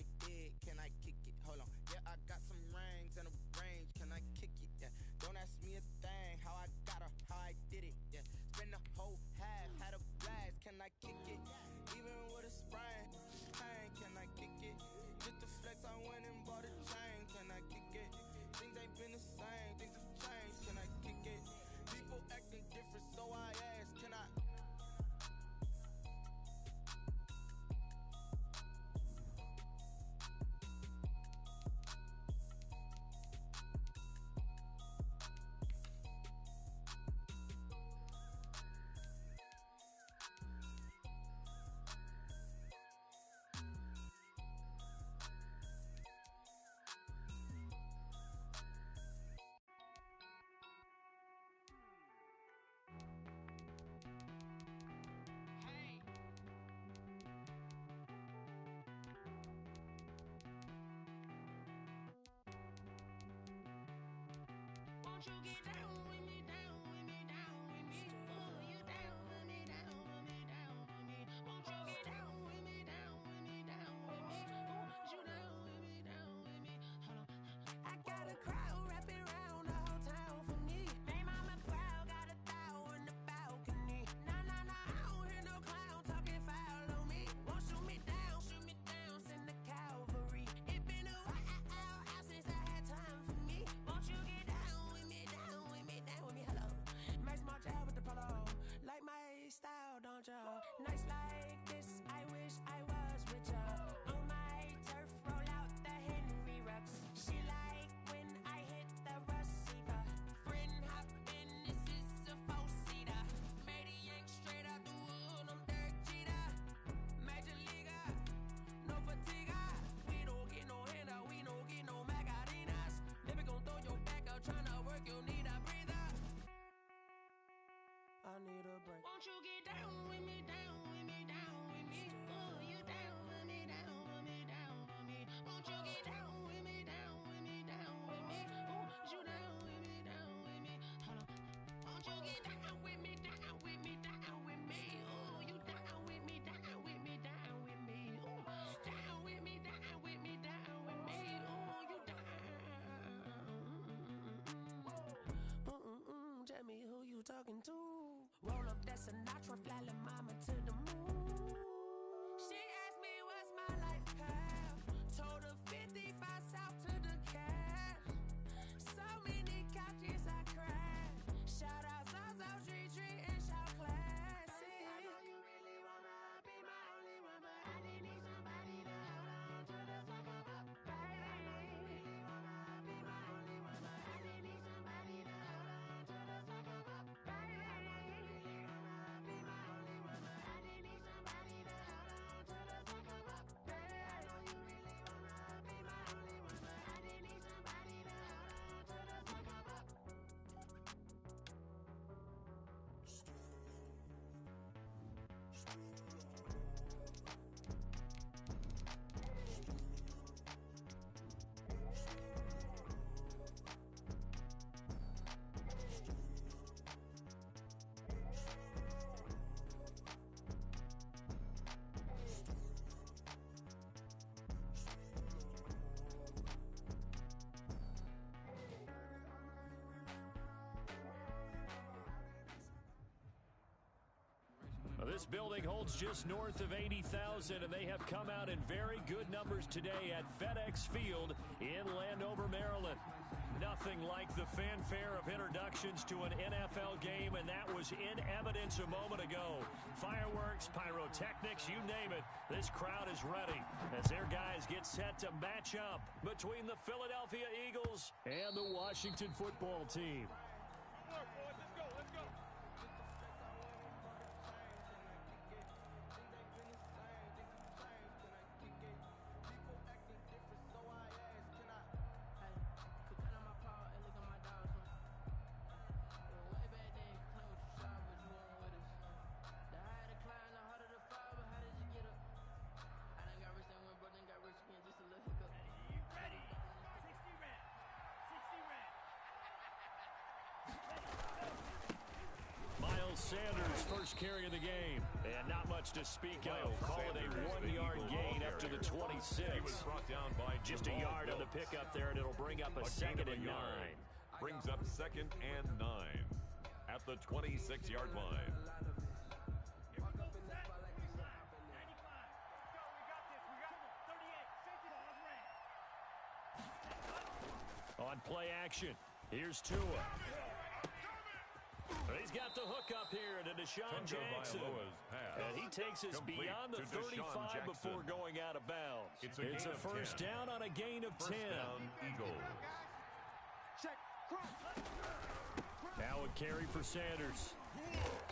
I did, can I kick it? Hold on, yeah, I got some rings and a range, can I kick it? Yeah, don't ask me a thing, how I got her, how I did it. Yeah, spend the whole half, had a blast, can I kick it? Even with a sprain, pain, can I kick it? Just the flex, I went and bought a chain, can I kick it? Things ain't been the same, things have changed, can I kick it? People acting different, so I ask, can I? Won't you get down with me, down with me, down with me? Ooh, you down with me, down with me, down with me. Won't you get down with me, down with me, down with me? Ooh, you down with me, down with me? Hold on. I got a crowd wrapping around the whole town for me. Made mama proud, got a thou in the balcony. Nah, nah, nah, I don't hear no clown talking foul on me. Won't shoot me down, send the cavalry. It been a while since I had time for me. Won't you get down with me, down with me, down with me? Hello. Max March out with the polo. Like my style, don't ya? Nights like this, I wish I was with ya. On my turf, roll out the Henry Rux. She like when I hit the receiver. Friend hop in, this is a four-seater. Made a yank straight out the wood, I'm Derek Jeter. Major leaguer, no fatigue. We don't get no handout, we don't get no Macarinas. Never gon' throw your back out, tryna work, you need a breather. I need a break. Won't you get down with me, down with me, down with me? Ooh, you down with me, down with me, down with me? Won't you get down with me, down with me, down with me? Ooh, you down with me, down with me? Hold on. Won't you get down with me, down with me, down with me? Ooh, you down with me, down with me, down with me? Ooh, down with me, down with me, down with me? Ooh, you down. Tell me who you talking to. Roll up that Sinatra, fly la mama to the moon. She asked me what's my life path. Told her 55 south to the cab. So many couches I cried. Shout out South Street and shout classic. I know you really wanna be my only one, but I didn't need somebody to hold on to the second up. Baby, I know you really wanna be my only one, but I didn't need somebody to hold on to the second up. Baby, I know you really wanna be my only one, but I didn't need somebody to hold on to the second up. Baby, I know you really wanna be my only one, but I didn't need somebody to hold on to the second up. This building holds just north of 80,000, and they have come out in very good numbers today at FedEx Field in Landover, Maryland. Nothing like the fanfare of introductions to an NFL game, and that was in evidence a moment ago. Fireworks, pyrotechnics, you name it. This crowd is ready as their guys get set to match up between the Philadelphia Eagles and the Washington football team. Good work, boys. Let's go. Let's go. Got rich again, just a little hiccup. Ready? 60 rep. 60 rep. Sanders' first carry of the game. And not much to speak of. Call it a 1-yard gain after the 26. He was brought down by just a yard on the pickup there, and it'll bring up a second and 9. Brings up 2nd and 9 at the 26-yard line. On play action, here's Tua. He's got the hook up here to Deshaun Jackson. And he takes us beyond the 35 before going out of bounds. It's a first down on a gain of 10. Eagles. Now a carry for Sanders.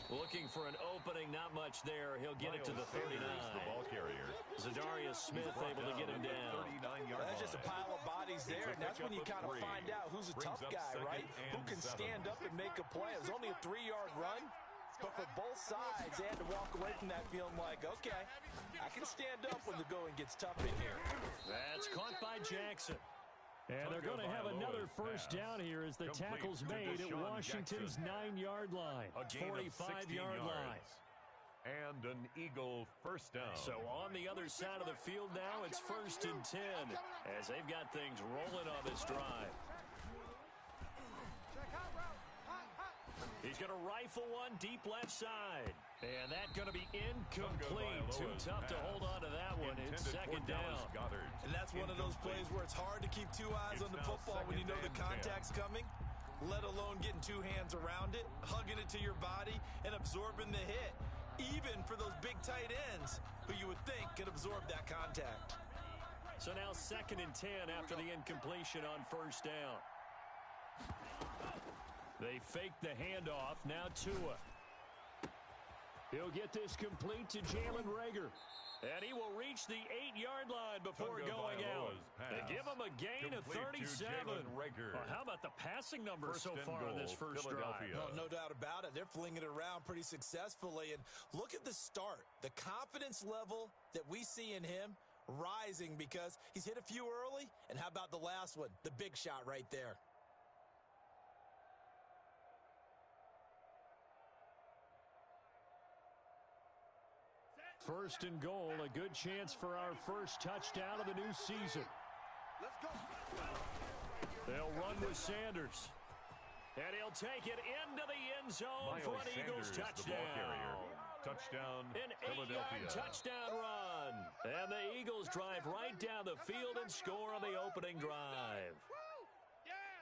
Looking for an opening, not much there. He'll get it to the 39. The ball carrier. Zadarius Smith able to get him down. That's just a pile of bodies there, and that's when you kind of find out who's a tough guy, right? Who can stand up and make a play. It was only a 3-yard run, but for both sides, they had to walk away from that feeling like, okay, I can stand up when the going gets tough in here. That's caught by Jackson. And they're going to have another first down here as the tackle's made at Washington's 9-yard line, 45-yard line. And an Eagle first down. So on the other side of the field now, it's 1st and 10 as they've got things rolling on this drive. He's going to rifle one deep left side. And that's going to be incomplete. Too tough to hold on to that one. It's 2nd down. And that's one of those plays where it's hard to keep 2 eyes on the football when you know the contact's coming, let alone getting 2 hands around it, hugging it to your body, and absorbing the hit. Even for those big tight ends who you would think could absorb that contact. So now 2nd and 10 after the incompletion on first down. They fake the handoff. Now Tua. He'll get this complete to Jalen Reagor. And he will reach the 8-yard line before going out. They give him a gain of 37. Well, how about the passing numbers so far on this first drive? Well, no doubt about it. They're flinging it around pretty successfully. And look at the start. The confidence level that we see in him rising because he's hit a few early. And how about the last one? The big shot right there. First and goal, a good chance for our first touchdown of the new season. Let's go. They'll run with Sanders. And he'll take it into the end zone for an Eagles touchdown. Touchdown, An 8-yard touchdown run. And the Eagles drive right down the field and score on the opening drive.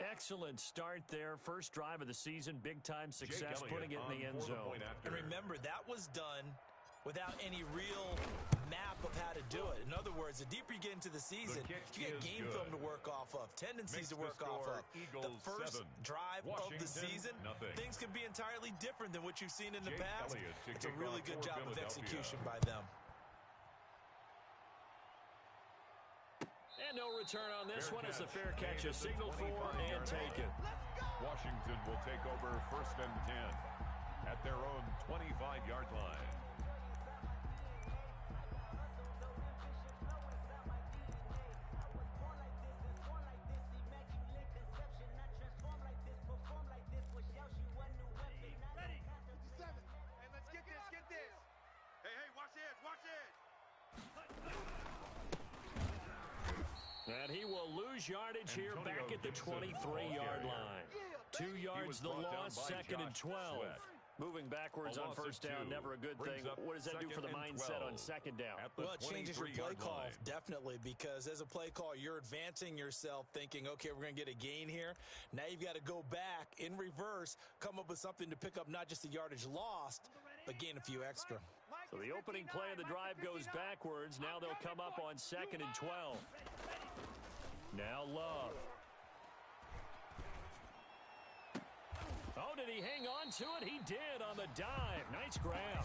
Excellent start there. First drive of the season. Big-time success putting it in the end zone. And remember, that was done without any real map of how to do it. In other words, the deeper you get into the season, you get game film to work off of, tendencies to work off of. The first drive of the season, things can be entirely different than what you've seen in the past. It's a really good job of execution by them. And no return on this one as the fair catch is signaled for and taken. Washington will take over 1st and 10 at their own 25-yard line. And he will lose yardage here back at the 23-yard line. 2 yards the loss, 2nd and 12. Moving backwards on first down, never a good thing. What does that do for the mindset on 2nd down? Well, it changes your play call, definitely, because as a play call, you're advancing yourself thinking, okay, we're going to get a gain here. Now you've got to go back in reverse, come up with something to pick up not just the yardage lost, but gain a few extra. So the opening play of the drive goes backwards. Now they'll come up on 2nd and 12. Now Love. Oh, did he hang on to it? He did on the dive. Nice grab.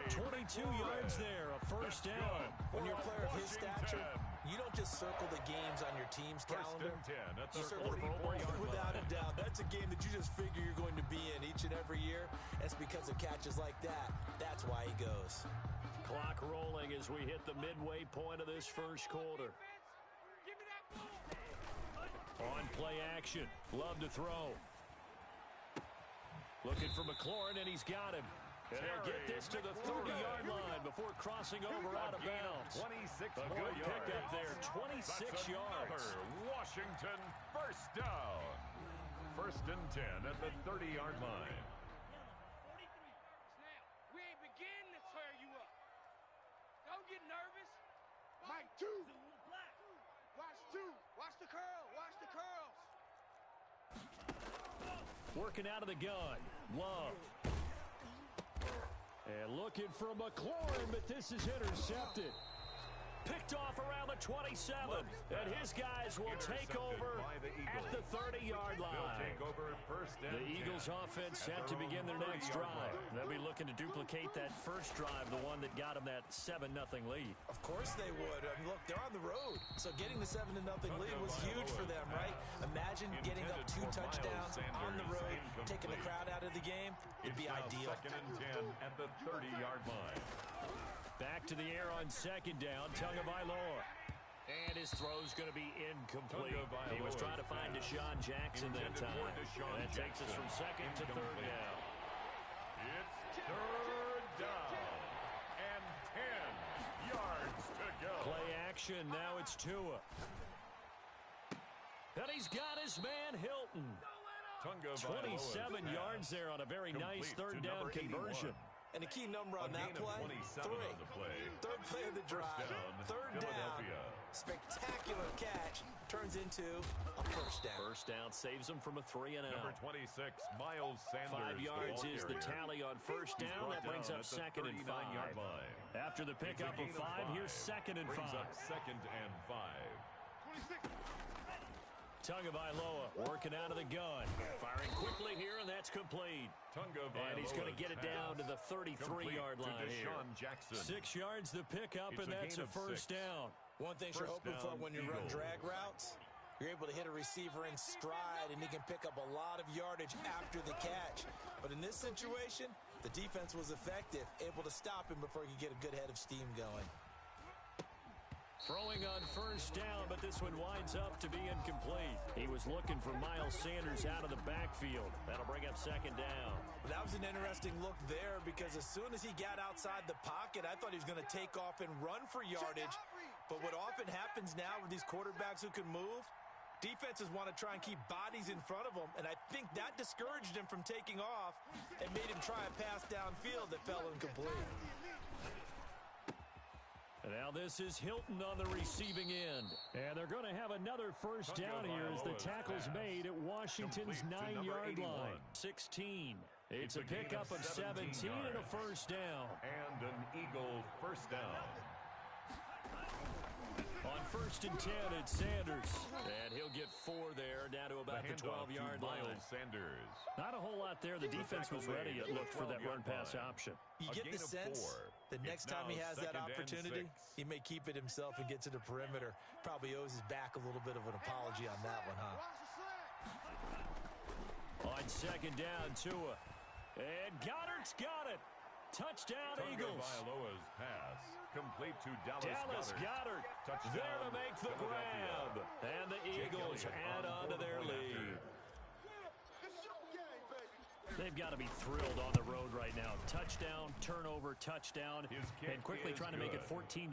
22 yards there, a first down. When you're a player of his stature, you don't just circle the games on your team's calendar. You circle the without a doubt. That's a game that you just figure you're going to be in each and every year. It's because of catches like that. That's why he goes. Clock rolling as we hit the midway point of this first quarter. On play action. Love to throw. Looking for McLaurin, and he's got him. And they'll get this to the 30-yard line before crossing over out of bounds. 26 A good pickup there, 26 yards. Washington first down. First and 10 at the 30-yard line. Now, we ain't beginning to tear you up. Don't get nervous. Mike, two. Watch two. Watch the curl. Watch the curls. Working out of the gun. Love. And looking for McLaurin, but this is intercepted. Picked off around the 27. And his guys will take over at the 30-yard line. The Eagles offense set to begin their next drive. They'll be looking to duplicate that first drive, the one that got them that 7-0 lead. Of course they would. I mean, look, they're on the road. So getting the 7-0 lead was huge for them, right? Imagine getting up 2 touchdowns on the road, taking the crowd out of the game. It'd be ideal. Second and 10 at the 30-yard line. Back to the air on second down, Tagovailoa. And his throw's going to be incomplete. He was trying to find Deshaun Jackson that time. And that takes us from second to third down. It's third down and 10 yards to go. Play action, now it's Tua. And he's got his man Hilton. 27 yards there on a very nice third down conversion. And a key number on that play, 3. Third play of the drive, third down, spectacular catch, turns into a first down. First down saves him from a 3-and-out. Number 26, Miles Sanders. 5 yards is the tally on first down. That brings up second and 5. After the pickup of 5, here's second and 5. Brings up second and 5. 26. Tagovailoa working out of the gun. Firing quickly here, and that's complete. And he's going to get it down to the 33-yard line here. 6 yards the pickup, and that's a first down. One thing you're hoping for when you run drag routes, you're able to hit a receiver in stride, and he can pick up a lot of yardage after the catch. But in this situation, the defense was effective, able to stop him before he could get a good head of steam going. Throwing on first down, but this one winds up to be incomplete. He was looking for Miles Sanders out of the backfield. That'll bring up second down. That was an interesting look there because as soon as he got outside the pocket, I thought he was going to take off and run for yardage. But what often happens now with these quarterbacks who can move, defenses want to try and keep bodies in front of them, and I think that discouraged him from taking off and made him try a pass downfield that fell incomplete. And now this is Hilton on the receiving end. And they're going to have another first down here as the tackle's made at Washington's 9-yard line. 16. It's a pickup of 17 and a first down. And an Eagle first down. On first and 10, it's Sanders. And he'll get 4 there, down to about the 12-yard line. Sanders. Not a whole lot there. The defense was ready, it looked, for that run-pass option. You get the sense that next time he has that opportunity, he may keep it himself and get to the perimeter. Probably owes his back a little bit of an apology on that one, huh? On second down, Tua. And Goddard's got it. Touchdown, Eagles. Tagovailoa's pass complete to Dallas Goedert there to make the grab. And the Eagles add on to their lead. They've got to be thrilled on the road right now. Touchdown, turnover, touchdown, and quickly trying to make it 14-0.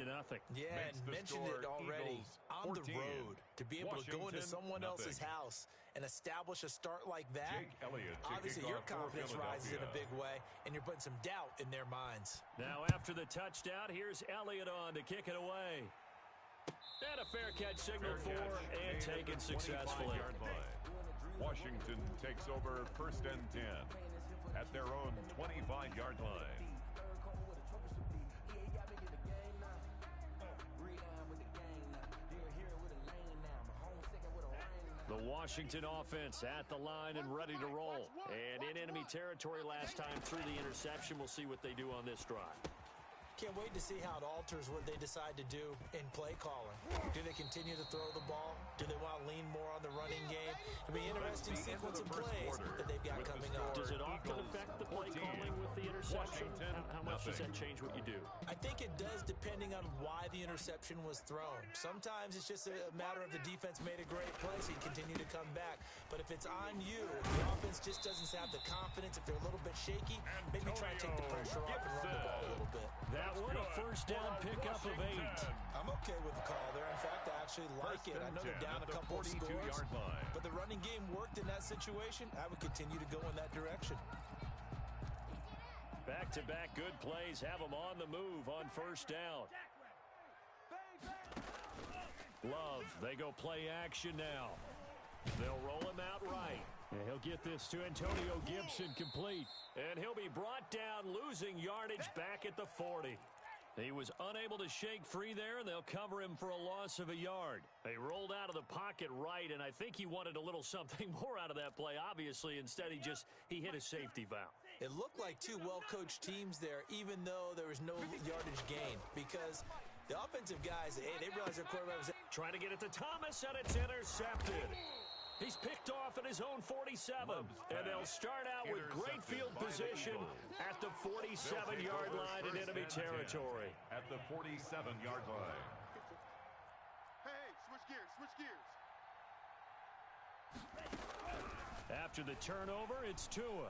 Yeah, and mentioned it already. On the road, to be able to go into someone else's house and establish a start like that, obviously your confidence rises in a big way, and you're putting some doubt in their minds. Now after the touchdown, here's Elliott on to kick it away. And a fair catch signaled for and taken successfully. Washington takes over first and 10 at their own 25-yard line. The Washington offense at the line and ready to roll. And in enemy territory last time through the interception. We'll see what they do on this drive. Can't wait to see how it alters what they decide to do in play calling. Do they continue to throw the ball? Do they want to lean more on the running game? It'll be an interesting sequence of plays that they've got coming up. Does it often affect the play calling with the interception? How much does that change what you do? I think it does depending on why the interception was thrown. Sometimes it's just a matter of the defense made a great play, so you continue to come back. But if it's on you, if the offense just doesn't have the confidence, if they're a little bit shaky, maybe try to take the pressure off and run the ball a little bit. That one a first down pickup of 8. I'm okay with the call there. In fact, I actually like it. I know they're down a couple of scores, but the running game worked in that situation. I would continue to go in that direction. Back-to-back good plays have them on the move on first down. Love, they go play action now. They'll roll him out right. And he'll get this to Antonio Gibson complete. And he'll be brought down, losing yardage back at the 40. He was unable to shake free there, and they'll cover him for a loss of a yard. They rolled out of the pocket right, and I think he wanted a little something more out of that play, obviously. Instead, he hit a safety valve. It looked like two well-coached teams there, even though there was no yardage gain, because the offensive guys, hey, they realized their quarterback was trying to get it to Thomas, and it's intercepted. He's picked off at his own 47, and they'll start out with great field position at the 47-yard line in enemy territory. At the 47-yard line. Hey, switch gears. After the turnover, it's Tua.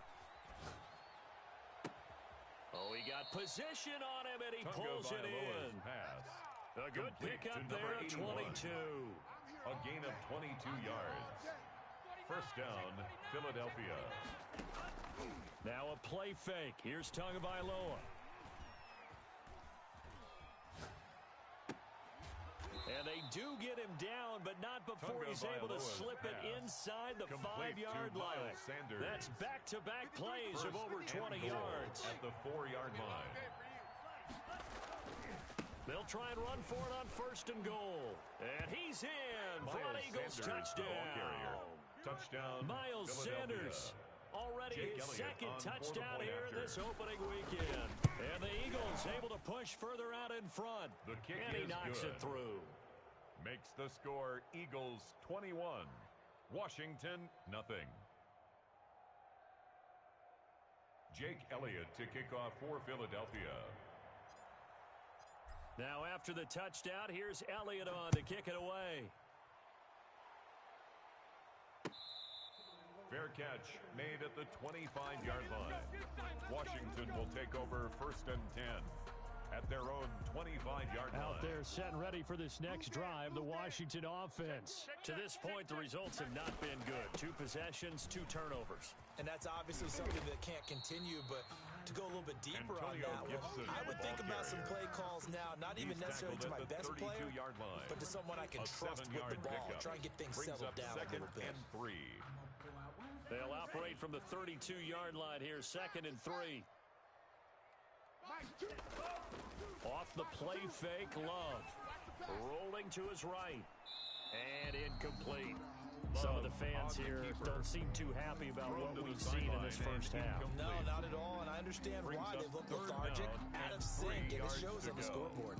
Oh, he got position on him, and he pulls it in. A good pickup there at 22. A gain of 22 yards. First down, Philadelphia. Now a play fake. Here's Tagovailoa. And they do get him down, but not before he's able to slip it inside the 5-yard line. That's back-to-back plays of over 20 yards. At the 4-yard line. They'll try and run for it on first and goal. And he's in for an Eagles touchdown. Miles Sanders, already his second touchdown here this opening weekend. And the Eagles able to push further out in front. And he knocks it through. Makes the score Eagles 21, Washington nothing. Jake Elliott to kick off for Philadelphia. Now after the touchdown, here's Elliott on to kick it away. Fair catch made at the 25-yard line. Washington will take over first and 10 at their own 25-yard line. Out there set and ready for this next drive, the Washington offense. To this point, the results have not been good. 2 possessions, 2 turnovers. And that's obviously something that can't continue, but to go a little bit deeper on that one, I would think about some play calls now, not even necessarily to my best player, but to someone I can trust with the ball. Try and get things settled down a little bit. They'll operate from the 32-yard line here, 2nd and 3. Off the play fake, Love. Rolling to his right. And incomplete. Some of the fans here don't seem too happy about what we've seen in this first half. No, not at all, and I understand why. They've looked lethargic, out of sync, and it shows on the scoreboard.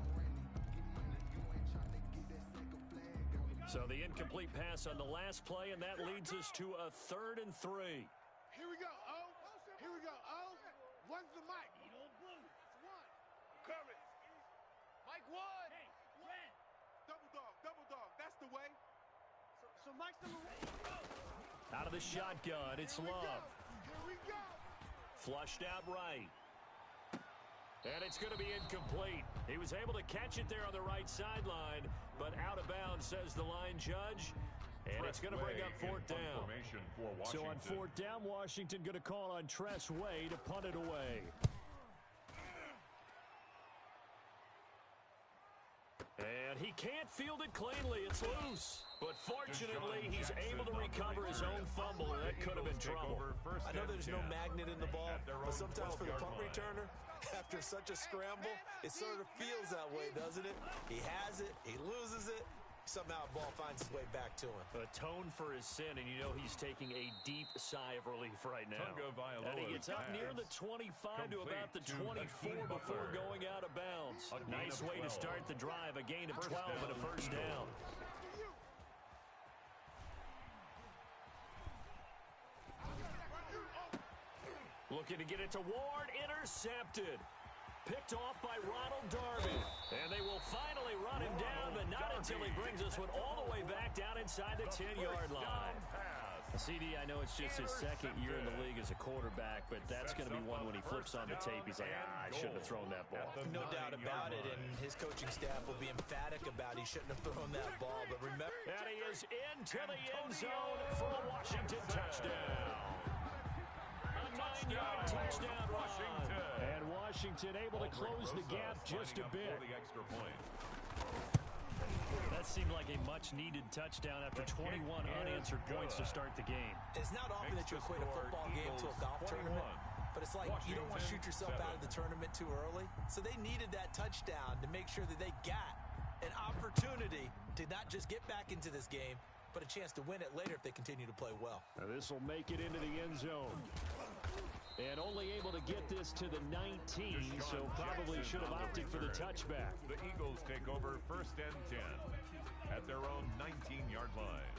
So the incomplete pass on the last play, and that leads us to a 3rd and 3. Here we go, O. Here we go, O. One's the mic. One. Courage. Mike one. Hey, red. Double dog. That's the way. So Mike's number 1. Out of the shotgun, it's Love. Here we go. Flushed out right. And it's going to be incomplete. He was able to catch it there on the right sideline, but out of bounds, says the line judge. And it's going to bring up 4th down. So on 4th down, Washington going to call on Tress Way to punt it away. And he can't field it cleanly. It's loose. But fortunately, he's able to recover his own fumble, and that could have been trouble. I know there's no magnet in the ball, but sometimes for the punt returner, after such a scramble, it sort of feels that way, doesn't it? He has it, he loses it, somehow the ball finds its way back to him. Atone for his sin, and you know he's taking a deep sigh of relief right now. And he gets up near the 25 to about the 24 before going out of bounds. Nice way to start the drive, a gain of 12 and a first down. Looking to get it to Ward. Intercepted. Picked off by Ronald Darby. And they will finally run him down, but not until he brings this one all the way back down inside the 10-yard line. CD, I know it's just his second year in the league as a quarterback, but that's going to be one when he flips on the tape. He's like, I shouldn't have thrown that ball. No doubt about it, and his coaching staff will be emphatic about he shouldn't have thrown that ball. But remember, and he is into the end zone for a Washington touchdown. A 9-yard touchdown run. And Washington able to close the gap just a bit. That seemed like a much-needed touchdown after 21 unanswered points to start the game. It's not often that you equate a football game to a golf tournament, but it's like you don't want to shoot yourself out of the tournament too early. So they needed that touchdown to make sure that they got an opportunity to not just get back into this game, but a chance to win it later if they continue to play well. Now this will make it into the end zone. And only able to get this to the 19, so probably should have opted for the touchback. The Eagles take over 1st and 10 at their own 19-yard line.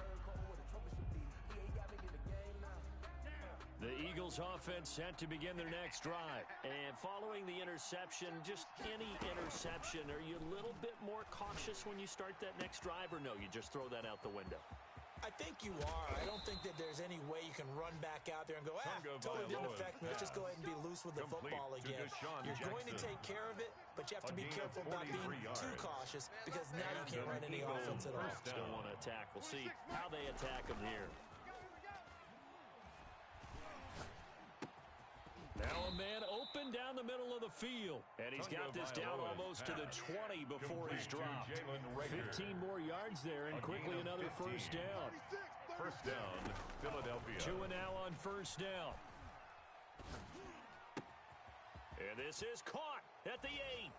The Eagles offense set to begin their next drive. And following the interception, just any interception, are you a little bit more cautious when you start that next drive, or no, you just throw that out the window? I think you are. I don't think that there's any way you can run back out there and go, totally didn't affect me. Let's just go ahead and be loose with the football again. You're going to take care of it, but you have to be careful about being too cautious because now you can't run any offense at all. Still want to attack. We'll see how they attack them here. Now a man open down the middle of the field. And he's got this down almost to the 20 before he's dropped. 15 more yards there and quickly another first down. First down, Philadelphia. 2 and now on first down. And this is caught at the 8.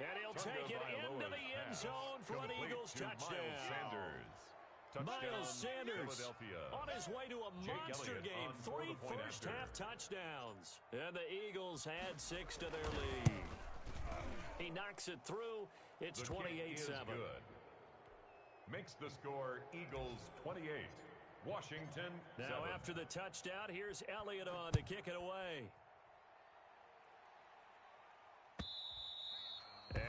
And he'll take it into the end zone for an Eagles touchdown. Miles Sanders on his way to a monster game. 3 first-half touchdowns. And the Eagles add 6 to their lead. He knocks it through. It's 28-7. Makes the score Eagles 28. Washington 7. Now after the touchdown, here's Elliott on to kick it away.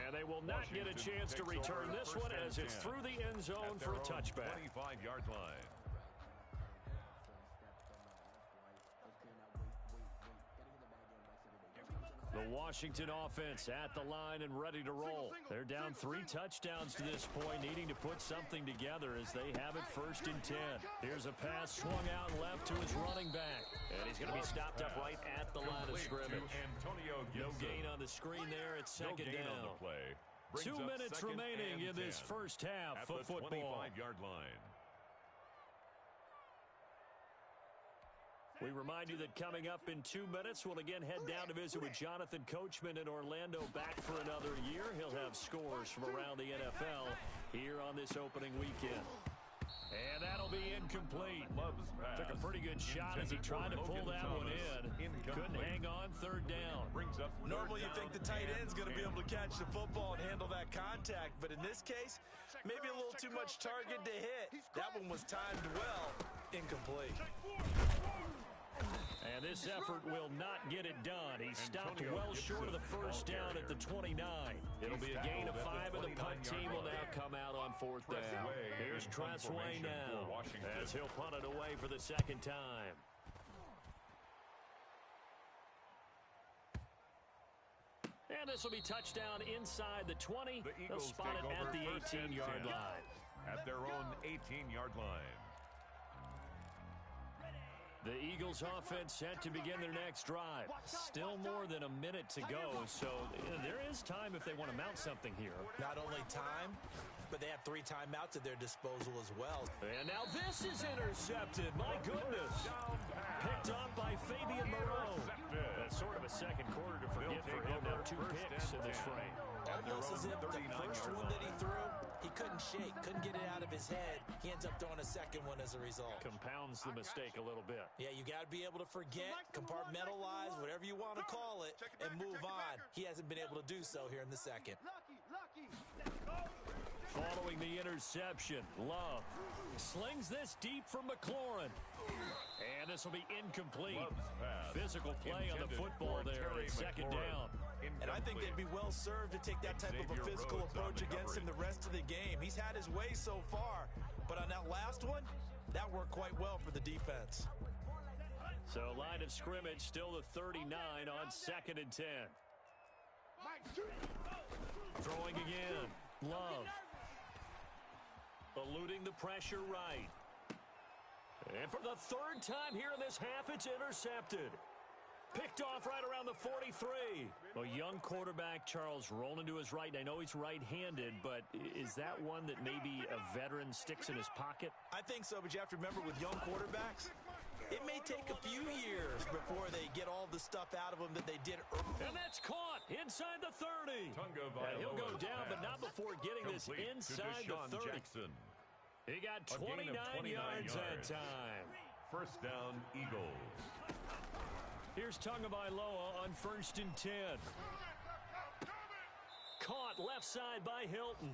And they will not get a chance to return this one as it's through the end zone for a touchback. 25-yard line. The Washington offense at the line and ready to roll. They're down 3 touchdowns to this point, needing to put something together as they have it 1st and 10. Here's a pass swung out left to his running back. And he's going to be stopped up right at the line of scrimmage. No gain on the screen there. It's second down. 2 minutes remaining in this first half of football. 25-yard line. We remind you that coming up in 2 minutes, we'll again head down to visit with Jonathan Coachman in Orlando, back for another year. He'll have scores from around the NFL here on this opening weekend. And that'll be incomplete. Took a pretty good shot as he tried to pull that one in. Couldn't hang on, 3rd down. Normally you think the tight end's going to be able to catch the football and handle that contact, but in this case, maybe a little too much target to hit. That one was timed well. Incomplete. And this effort will not get it done. He stopped well short of the first down at the 29. It'll be a gain of 5, and the punt team will now come out on 4th down. Here's Tressway now as he'll punt it away for the 2nd time. And this will be touchdown inside the 20. They'll spot it at the 18-yard line. At their own 18-yard line. The Eagles offense set to begin their next drive. Still more than a minute to go, so there is time if they want to mount something here. Not only time, but they have 3 timeouts at their disposal as well. And now this is intercepted. My goodness. Picked up by Fabian Moreau. That's sort of a second quarter to forget for him. Now 2 picks in this frame. Almost as if the first one that he threw, he couldn't shake, couldn't get it out of his head. He ends up throwing a second one as a result. Compounds the mistake a little bit. Yeah, you got to be able to forget, compartmentalize, whatever you want to call it, and move on. He hasn't been able to do so here in the second. Following the interception, Love slings this deep from McLaurin. And this will be incomplete. Physical play on the football there at second down. And I think they'd be well served to take that type of a physical approach against him the rest of the game. He's had his way so far, but on that last one, that worked quite well for the defense. So line of scrimmage still the 39 on 2nd and 10. Throwing again. Love. Eluding the pressure right. And for the third time here in this half, it's intercepted. Picked off right around the 43. A young quarterback, Charles, rolling to his right. I know he's right-handed, but is that one that maybe a veteran sticks in his pocket? I think so, but you have to remember with young quarterbacks, it may take a few years before they get all the stuff out of them that they did early. And that's caught inside the 30. He'll go down, but not before getting this inside the 30. Jackson. He got 29 yards that time. First down, Eagles. Here's Tagovailoa on 1st and 10. Caught left side by Hilton.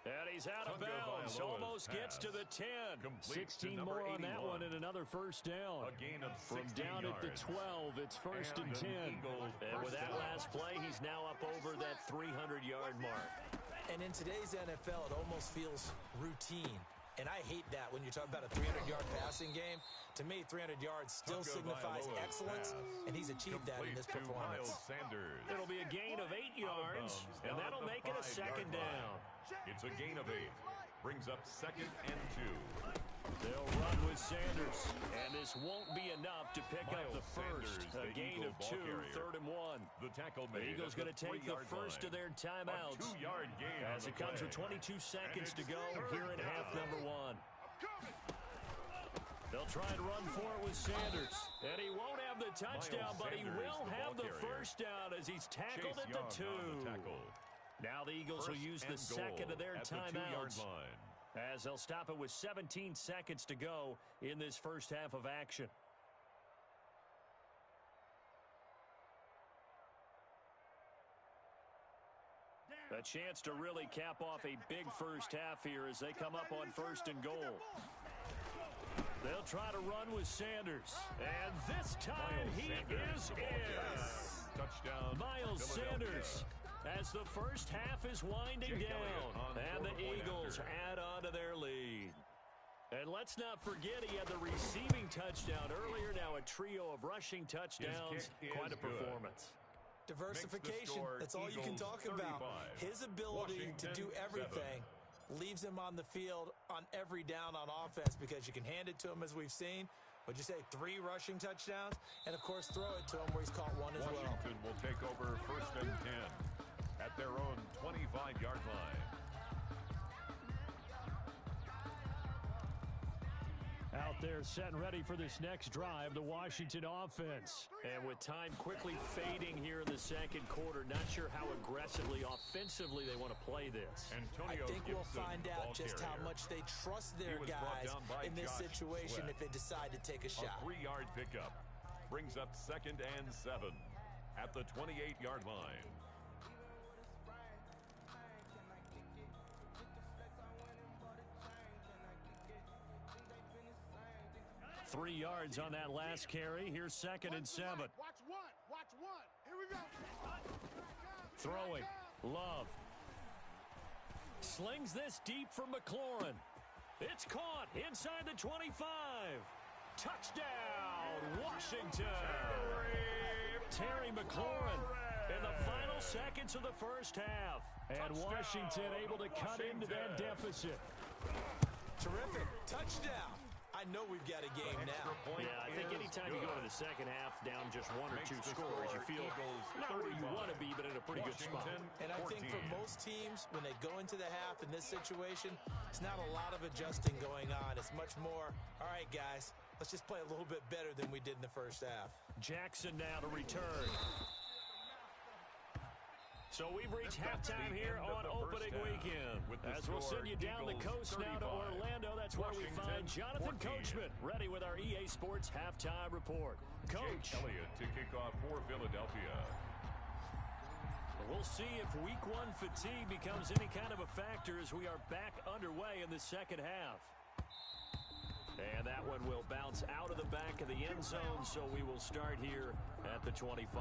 And he's out of bounds. Almost gets to the 10. 16 more on that one and another first down. A gain of From down at the 12, it's 1st and 10. And with that last play, he's now up over that 300-yard mark. And in today's NFL, it almost feels routine. And I hate that when you're talking about a 300-yard passing game. To me, 300 yards still signifies excellence, and he's achieved that in this performance. It'll be a gain of 8 yards, and that'll make it a second down. It's a gain of 8. Brings up 2nd and 2. They'll run with Sanders, and this won't be enough to pick up the first. A gain of 2, 3rd and 1. The tackle The Eagles going to take the first of their timeouts. A 2-yard gain as it comes with 22 seconds to go here in half number 1. They'll try and run for it with Sanders. And he won't have the touchdown, but he will have the first down as he's tackled at the 2. Now the Eagles will use the second of their timeouts, as they'll stop it with 17 seconds to go in this first half of action. A chance to really cap off a big first half here as they come up on 1st and goal. They'll try to run with Sanders. And this time he is in. Touchdown, Miles Sanders. As the first half is winding down, and the Eagles add on to their lead. And let's not forget he had the receiving touchdown earlier. Now a trio of rushing touchdowns. Quite a performance. Diversification, that's all you can talk about. His ability to do everything leaves him on the field on every down on offense because you can hand it to him as we've seen. Would you say 3 rushing touchdowns? And, of course, throw it to him where he's caught one as well. Washington will take over 1st and 10 at their own 25-yard line. Out there set and ready for this next drive, the Washington offense. And with time quickly fading here in the second quarter, not sure how aggressively, offensively they want to play this. I think we'll find out just how much they trust their guys in this situation if they decide to take a shot. A 3-yard pickup brings up 2nd and 7 at the 28-yard line. 3 yards on that last carry. Here's 2nd and 7. Watch one. Here we go. Throwing. Love. Slings this deep from McLaurin. It's caught inside the 25. Touchdown, Washington. Terry McLaurin in the final seconds of the first half. And Washington able to cut into that deficit. Terrific. Touchdown. I know we've got a game now. Yeah, I think anytime you go to the second half down just 1 or 2 scores, you feel not where you want to be, but in a pretty good spot. And I think for most teams, when they go into the half in this situation, it's not a lot of adjusting going on. It's much more, all right, guys, let's just play a little bit better than we did in the first half. Jackson now to return. So we've reached halftime here on opening weekend. As we'll send you down the coast now to Orlando, that's where we find Jonathan Coachman ready with our EA Sports Halftime Report. Coach. Jake Elliott to kick off for Philadelphia. We'll see if week one fatigue becomes any kind of a factor as we are back underway in the second half. And that one will bounce out of the back of the end zone, so we will start here at the 25.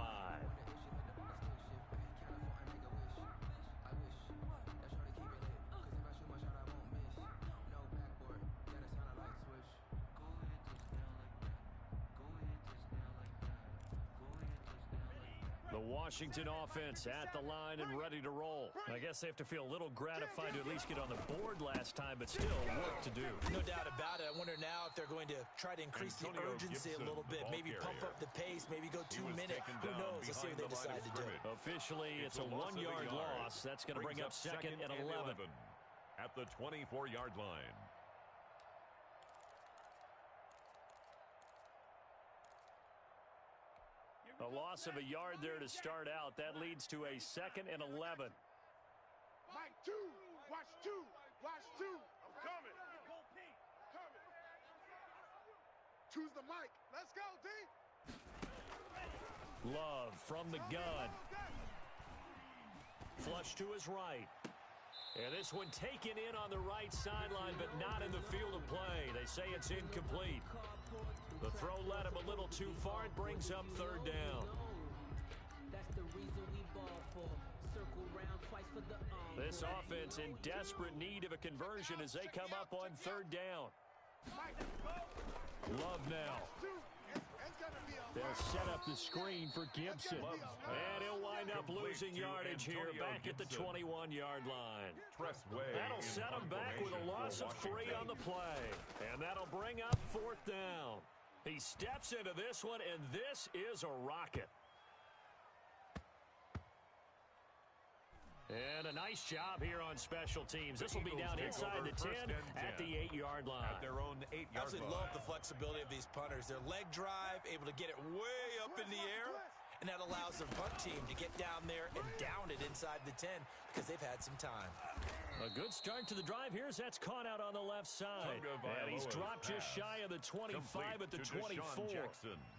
The Washington offense at the line and ready to roll. I guess they have to feel a little gratified to at least get on the board last time, but still work to do. No doubt about it. I wonder now if they're going to try to increase the urgency a little bit, maybe pump up the pace, maybe go 2 minutes. Who knows? Let's see what they decide to do. Officially, it's a 1-yard loss. That's going to bring up second and 11. At the 24-yard line. A loss of a yard there to start out. That leads to a second and 11. Mike, 2. Watch 2. Watch 2. I'm coming. Coming. Choose the mic. Let's go, D. Love from the gun. Flush to his right. And this one taken in on the right sideline, but not in the field of play. They say it's incomplete. The throw led him a little too far. It brings up third down. This offense in desperate need of a conversion as they come up on third down. Love now. They'll set up the screen for Gibson. And he'll wind up losing yardage here back at the 21-yard line. That'll set him back with a loss of 3 on the play. And that'll bring up fourth down. He steps into this one, and this is a rocket. And a nice job here on special teams. This will be down inside the 10 at the 8-yard line. At their own 8-yard line. I absolutely love the flexibility of these punters. Their leg drive, able to get it way up in the air, and that allows the punt team to get down there and down it inside the 10 because they've had some time. A good start to the drive here as that's caught out on the left side. And he's dropped just shy of the 25 at the 24.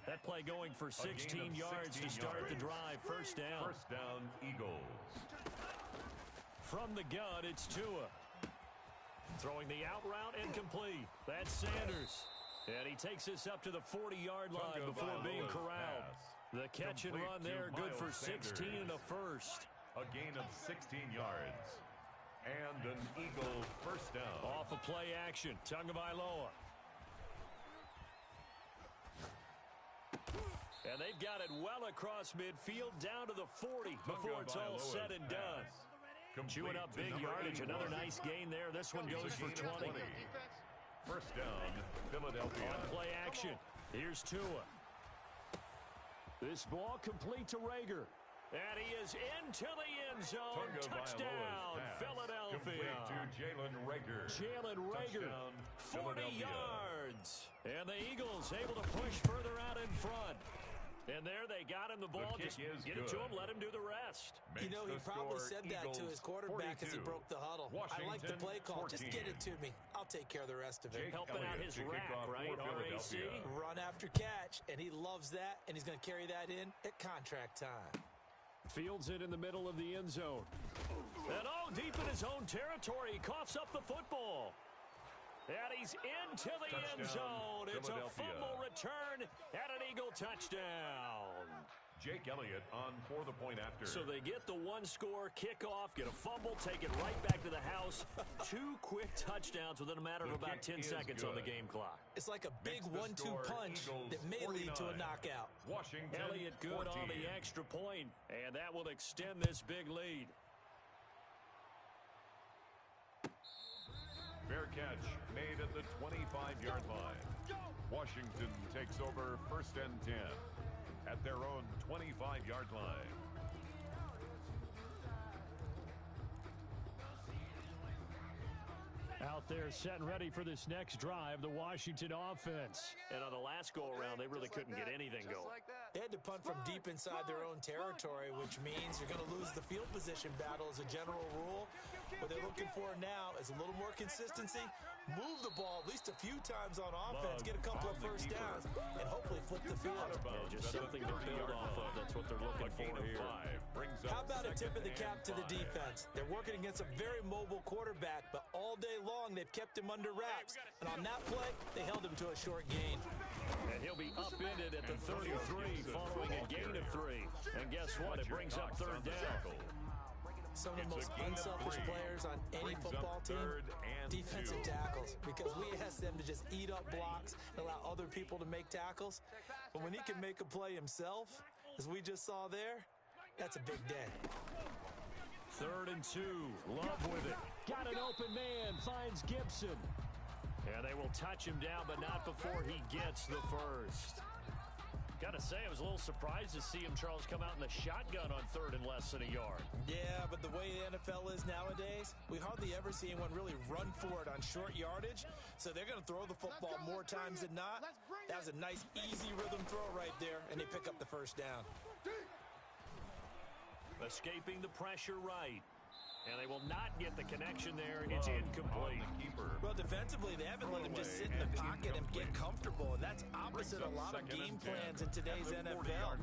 That play going for 16 yards to start the drive. First down. First down, Eagles. From the gun, it's Tua. Throwing the out route incomplete. That's Sanders. And he takes us up to the 40-yard line before being corralled. The catch and run there, good for 16 and a first. A gain of 16 yards. And an Eagle first down. Off of play action, Tagovailoa. And they've got it well across midfield down to the 40 before it's all said and done. Chewing up big yardage, another nice gain there. This one goes for 20. First down, Philadelphia. On play action, here's Tua. This ball complete to Rager. And he is into the end zone. Touchdown, Philadelphia. To Jalen Rager. Jalen Rager, 40 yards. And the Eagles able to push further out in front. And there they got him the ball. Just get it to him, let him do the rest. You know, he probably said that to his quarterback as he broke the huddle. I like the play call. 14. Just get it to me. I'll take care of the rest of it. Helping out his rack, right? RAC. Run after catch, and he loves that, and he's going to carry that in at contract time. Fields it in the middle of the end zone. And deep in his own territory, he coughs up the football. And he's into the end zone. It's a fumble return and an Eagle touchdown. Jake Elliott on for the point after. So they get the one-score kickoff, get a fumble, take it right back to the house. 2 quick touchdowns within a matter of about 10 seconds on the game clock. It's like a big 1-2 punch that may lead to a knockout. Washington, Elliott good 14. On the extra point, and that will extend this big lead. Fair catch made at the 25-yard line. Washington takes over first and 10 at their own 25-yard line. Out there set and ready for this next drive, the Washington offense. And on the last go-around, they really couldn't get anything going. They had to punt from deep inside their own territory, which means you're going to lose the field position battle as a general rule. What they're looking for now is a little more consistency, move the ball at least a few times on offense, get a couple of first downs, and hopefully flip the field. Yeah, just something to build off of. That's what they're looking for here. How about a tip of the cap to the defense? They're working against a very mobile quarterback, but all day long they've kept him under wraps. And on that play, they held him to a short gain. And he'll be upended at the 33 following a gain of 3. And guess what? It brings up third down. Some of the most unselfish players on any football team, defensive tackles, because we ask them to just eat up blocks and allow other people to make tackles. But when he can make a play himself, as we just saw there, that's a big day. 3rd and 2. Love with it. Got an open man. Finds Gibson. And they will touch him down, but not before he gets the first. Got to say, I was a little surprised to see him, Charles, come out in the shotgun on 3rd and less than a yard. Yeah, but the way the NFL is nowadays, we hardly ever see anyone really run for it on short yardage. So they're going to throw the football more times than not. That was a nice, easy rhythm throw right there, and they pick up the first down. Escaping the pressure right. And they will not get the connection there. It's incomplete. Well, defensively, they haven't let him just sit in the pocket and get comfortable, and that's opposite a lot of game plans in today's NFL.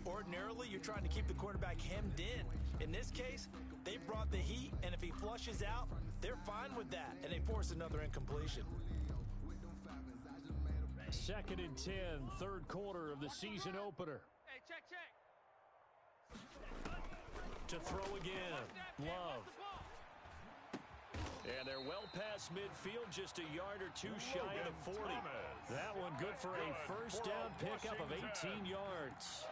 Ordinarily, you're trying to keep the quarterback hemmed in. In this case, they brought the heat, and if he flushes out, they're fine with that, and they force another incompletion. 2nd and 10, 3rd quarter of the season opener. Hey, check. To throw again. Love. And they're well past midfield, just a yard or two shy of the 40. That one good for a first down pickup of 18 yards.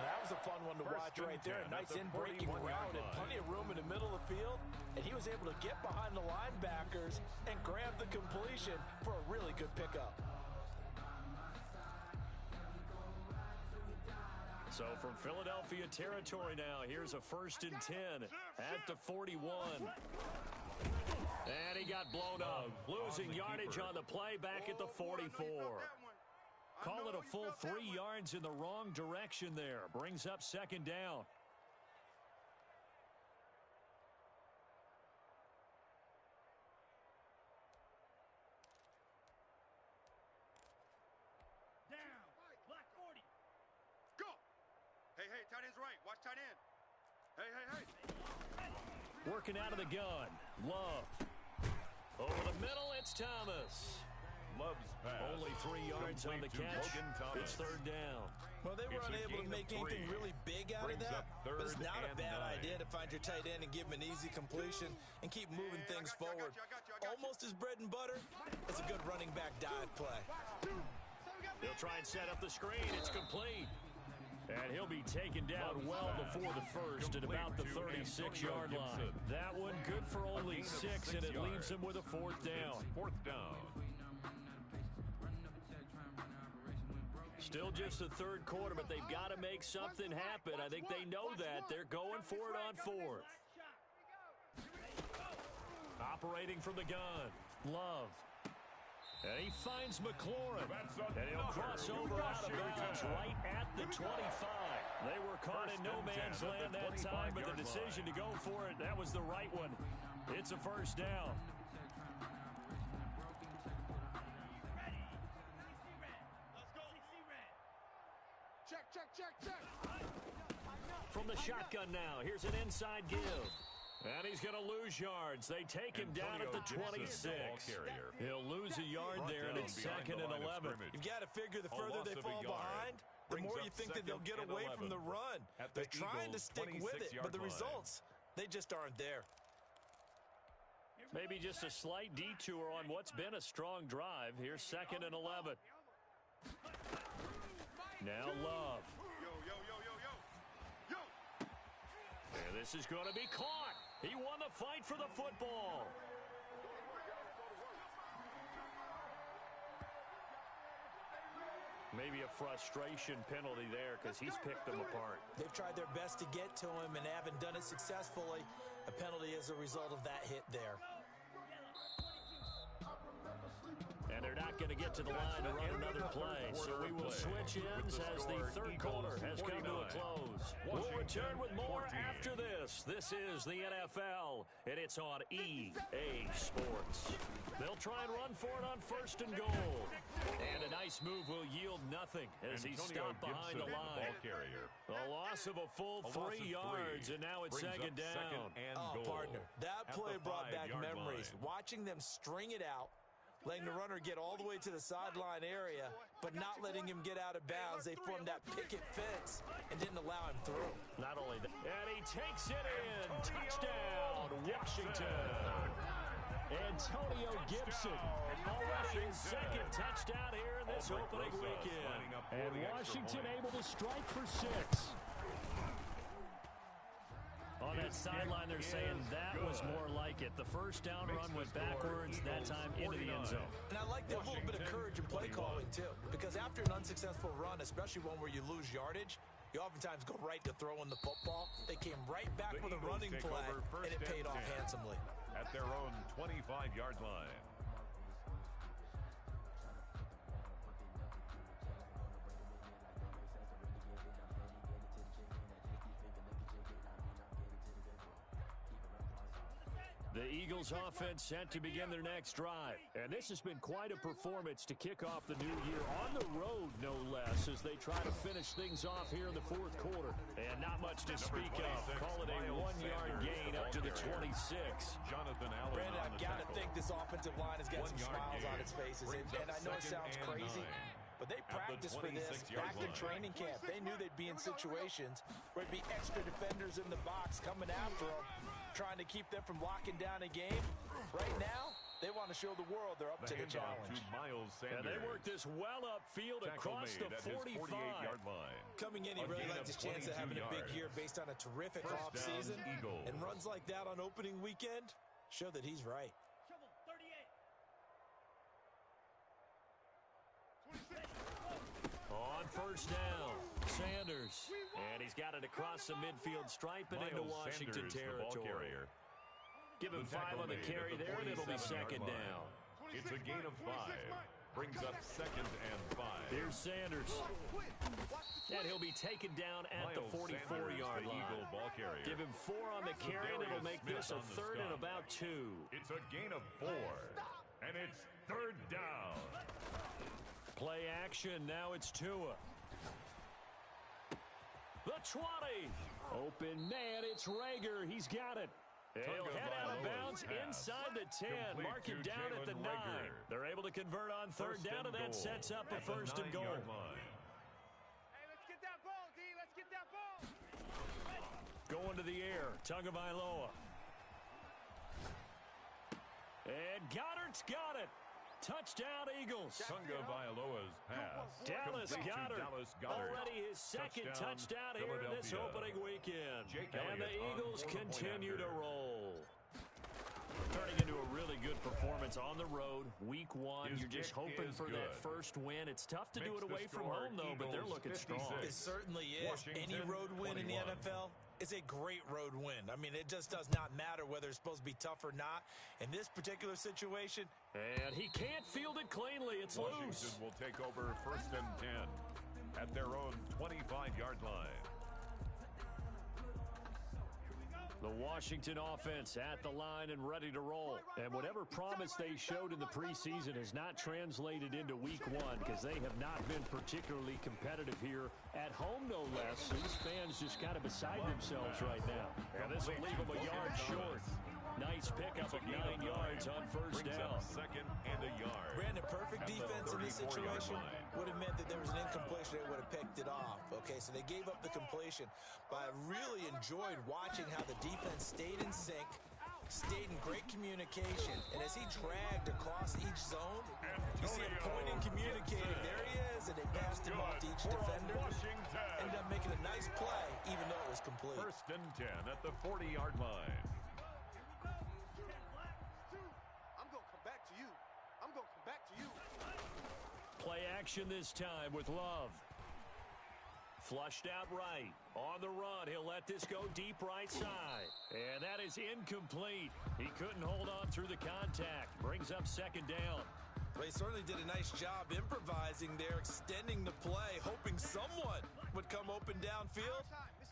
That was a fun one to watch right there. A nice in-breaking route and plenty of room in the middle of the field. And he was able to get behind the linebackers and grab the completion for a really good pickup. So from Philadelphia territory now, here's a 1st and 10 at the 41. And he got blown up, losing yardage on the play back at the 44. Call it a full 3 yards in the wrong direction there. Brings up 2nd down. Hey, tight end's right. Watch tight end. Hey. Working out of the gun. Love. Over the middle, it's Thomas. Love's pass. Only 3 yards on the catch. It's 3rd down. Well, they were unable to make anything really big out of that, but it's not a bad idea to find your tight end and give him an easy completion and keep moving things forward. Almost as bread and butter as a good running back dive play. He'll try and set up the screen. It's complete. And he'll be taken down well before the first at about the 36-yard line. That one good for only 6, and it leaves him with a 4th down. 4th down. Still just the 3rd quarter, but they've got to make something happen. I think they know that. They're going for it on 4th. Operating from the gun. Love. And he finds McLaurin, and he'll cross over out of bounds right at the 25. They were caught in no man's land that time, but the decision to go for it, that was the right one. It's a 1st down. Check. From the shotgun now, here's an inside give. And he's going to lose yards. They take him down at the 26. He'll lose a yard there, and it's 2nd and 11. You've got to figure the further they fall behind, the more you think that they'll get away from the run. They're trying to stick with it, but the results, they just aren't there. Maybe just a slight detour on what's been a strong drive. Here's 2nd and 11. Now Love. And this is going to be caught. He won the fight for the football. Maybe a frustration penalty there because he's picked them apart. They've tried their best to get to him and haven't done it successfully. A penalty as a result of that hit there. And they're not going to get to the line to run another play. So we will switch ins as the third quarter has come to a close. We'll return with more after this. This is the NFL, and it's on EA Sports. They'll try and run for it on first and goal. And a nice move will yield nothing as he stopped behind the line. A loss of a full 3 yards, and now it's second down. Partner, that play brought back memories. Watching them string it out, letting the runner get all the way to the sideline area, but not letting him get out of bounds. They formed that picket fence and didn't allow him through. Not only that, and he takes it in. Touchdown, Washington. Antonio Gibson already his second touchdown here in this opening weekend. And Washington able to strike for 6. On that sideline, they're saying that was more like it. The first down run went backwards, that time into the end zone. And I like that little bit of courage in play calling, too. Because after an unsuccessful run, especially one where you lose yardage, you oftentimes go right to throwing the football. They came right back with a running play, and it paid off handsomely. At their own 25-yard line. The Eagles offense set to begin their next drive. And this has been quite a performance to kick off the new year on the road, no less, as they try to finish things off here in the fourth quarter. And not much to speak of. Call it a 1-yard gain up to the 26. Jonathan Allen. Brandon, I've got to think this offensive line has got some smiles on its faces. And I know it sounds crazy, but they practiced for this back in training camp. They knew they'd be in situations where it'd be extra defenders in the box coming after them, trying to keep them from locking down a game. Right now, they want to show the world they're up to the challenge. And they work this well upfield across the 45-yard line. Coming in, he really liked his chance of having a big year based on a terrific offseason. And runs like that on opening weekend show that he's right. On first down, Sanders. And he's got it across the midfield stripe and into Washington territory. Give him 5 on the carry there, and it'll be second down. It's a gain of 5. Brings up second and 5. Here's Sanders. And he'll be taken down at the 44-yard line. Give him 4 on the carry, and it'll make this a third and about 2. It's a gain of 4. And it's third down. Play action. Now it's Tua. The 20. Open man. It's Rager. He's got it. He'll head out of bounds inside the 10. Mark him down at the 9. They're able to convert on third down, and that sets up a first and goal. Hey, let's get that ball, D. Let's get that ball. Going to the air. Tagovailoa. And Goddard's got it. Touchdown, Eagles. Tagovailoa's pass. Dallas Goedert. Already his second touchdown here in this opening weekend. And the Eagles continue to roll. Turning into a really good performance on the road. Week 1, you're just hoping for that first win. It's tough to do it away from home, though, but they're looking strong. It certainly is. Any road win in the NFL is a great road win. I mean, it just does not matter whether it's supposed to be tough or not. In this particular situation, and he can't field it cleanly. It's Washington loose. Will take over first and 10 at their own 25-yard line. The Washington offense at the line and ready to roll. And whatever promise they showed in the preseason has not translated into week 1 because they have not been particularly competitive here at home, no less. These fans just kind of beside themselves right now. And this will leave them a yard short. Nice pickup of 9 yards on first down. Second and a yard. Brandon, perfect defense in this situation would have meant that there was an incompletion. They would have picked it off. Okay, so they gave up the completion. But I really enjoyed watching how the defense stayed in sync, stayed in great communication. And as he dragged across each zone, you see him pointing, communicating. There he is, and they passed him off to each defender. Ended up making a nice play, even though it was complete. First and 10 at the 40-yard line. Play action this time with Love. Flushed out right. On the run, he'll let this go deep right side. And that is incomplete. He couldn't hold on through the contact. Brings up second down. Well, he certainly did a nice job improvising there, extending the play, hoping someone would come open downfield,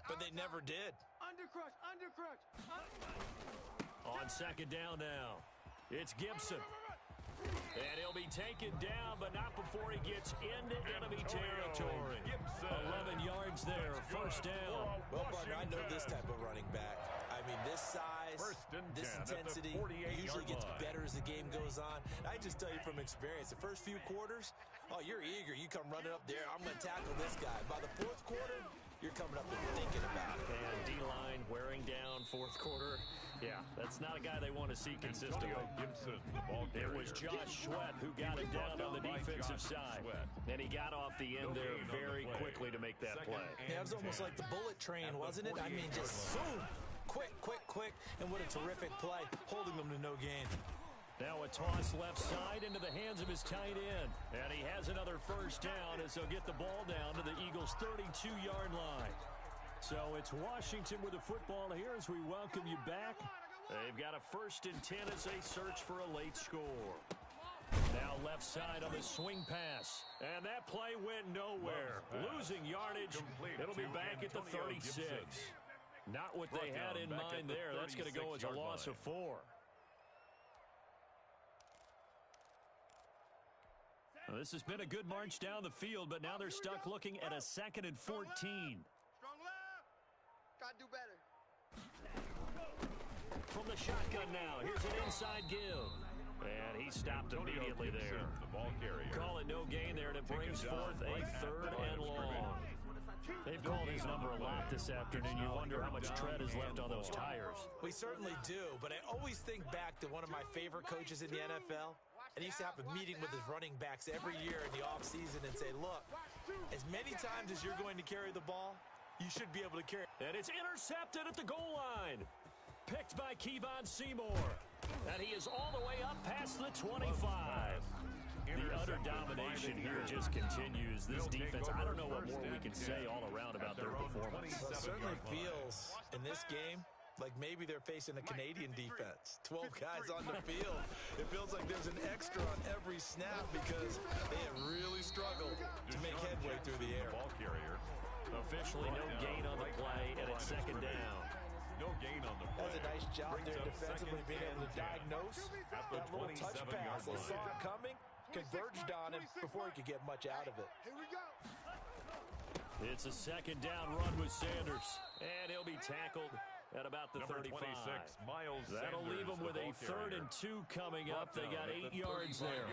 but they never did. Undercrush, undercrush. On second down now, it's Gibson. And he'll be taken down, but not before he gets into enemy territory. 11 yards there, first down. Well, partner, I know this type of running back. I mean, this size, this intensity usually gets better as the game goes on. I just tell you from experience, the first few quarters, oh, you're eager. You come running up there, I'm going to tackle this guy. By the fourth quarter, you're coming up and thinking about it. And D-line wearing down fourth quarter. Yeah, that's not a guy they want to see consistently. It was Josh Sweat who got it down on the defensive side. And he got off the end there very quickly to make that play. Yeah, it was almost like the bullet train, wasn't it? I mean, just boom, quick, and what a terrific play, holding them to no gain. Now a toss left side into the hands of his tight end. And he has another first down as they'll get the ball down to the Eagles' 32-yard line. So it's Washington with the football here as we welcome you back. They've got a 1st and 10 as they search for a late score. Now left side on the swing pass. And that play went nowhere. Losing yardage. It'll be back at the 36. Not what they had in mind there. That's going to go as a loss of 4. Well, this has been a good march down the field, but now they're stuck looking at a 2nd and 14. Strong left. Gotta do better. From the shotgun now, here's an inside give. And he stopped immediately there. Call it no gain there, and it brings forth a 3rd and long. They've called his number a lot this afternoon. You wonder how much tread is left on those tires. We certainly do, but I always think back to one of my favorite coaches in the NFL. And he used to have a meeting with his running backs every year in the offseason and say, look, as many times as you're going to carry the ball, you should be able to carry. And it's intercepted at the goal line. Picked by Kevon Seymour. And he is all the way up past the 25. The utter domination here just continues. This defense, I don't know what more we can say all around about their performance. Well, it certainly feels in this game like maybe they're facing a Canadian defense. 12 guys on the field. It feels like there's an extra on every snap because they have really struggled to make headway through the air. Officially no gain on the play, and it's 2nd down. No gain on the play. That's a nice job there defensively, being able to diagnose that little touch pass. They saw it coming, converged on him before he could get much out of it. Here we go. It's a 2nd down run with Sanders, and he'll be tackled at about the 35. That'll leave them with a 3rd and 2 coming up. They got 8 yards there.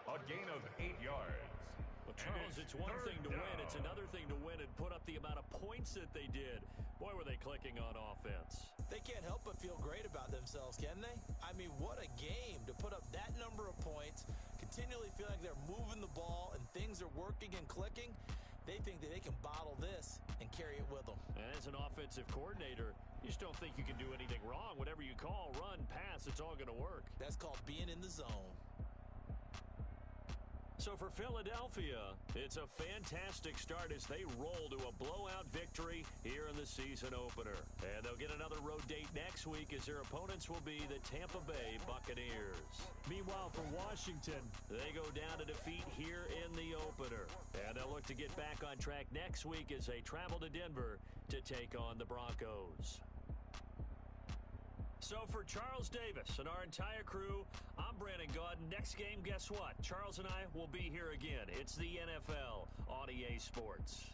A gain of 8 yards. Well, Charles, it's one thing to win. It's another thing to win and put up the amount of points that they did. Boy, were they clicking on offense. They can't help but feel great about themselves, can they? I mean, what a game to put up that number of points, continually feel like they're moving the ball and things are working and clicking. They think that they can bottle this and carry it with them. And as an offensive coordinator, you just don't think you can do anything wrong. Whatever you call, run, pass, it's all going to work. That's called being in the zone. So for Philadelphia, it's a fantastic start as they roll to a blowout victory here in the season opener. And they'll get another road date next week as their opponents will be the Tampa Bay Buccaneers. Meanwhile, for Washington, they go down to defeat here in the opener. And they'll look to get back on track next week as they travel to Denver to take on the Broncos. So for Charles Davis and our entire crew, I'm Brandon Gaudin. Next game, guess what? Charles and I will be here again. It's the NFL on EA Sports.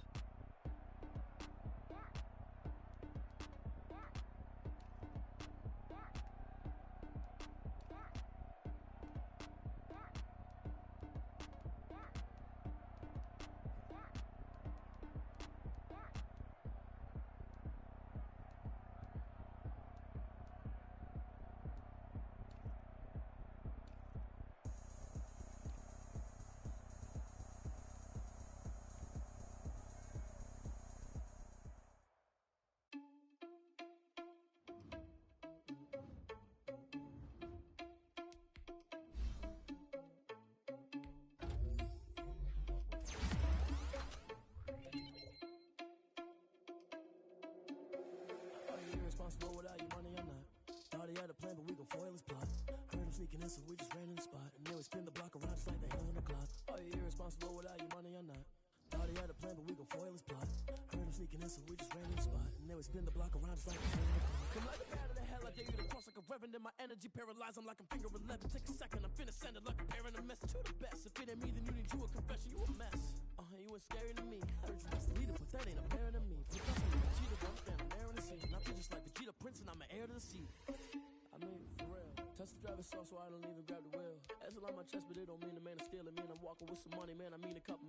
Without your money, I'm not. Thought he had a plan, but we gon' foil his plot. Heard him sneaking in, so we just ran in the spot. And then we spin the block around just like the hell in the clock. Are you irresponsible without your money or not? Thought he had a plan, but we gon' foil his plot. Heard him sneaking in, so we just ran in the spot. And then we spin the block around just like the hell in the clock. Come like a bat of the hell, I dare you to cross like a reverend. And my energy paralyzed, I'm like I'm finger 11. Take a second, I'm finna send it like a parent, a message to the best. If it ain't me, then you need you a confession, you a mess. You ain't scary to me. Heard you was the leader, but that ain't a parent to me. If you're nothing but Vegeta, don't stand a mayor in the scene. I feel just like Vegeta Prince, and I'm an heir to the seat. I mean, for real. Touch the driver's sauce so I don't even grab the wheel. That's a lot on my chest, but it don't mean the man is stealing. Mean I'm walking with some money, man. I mean a couple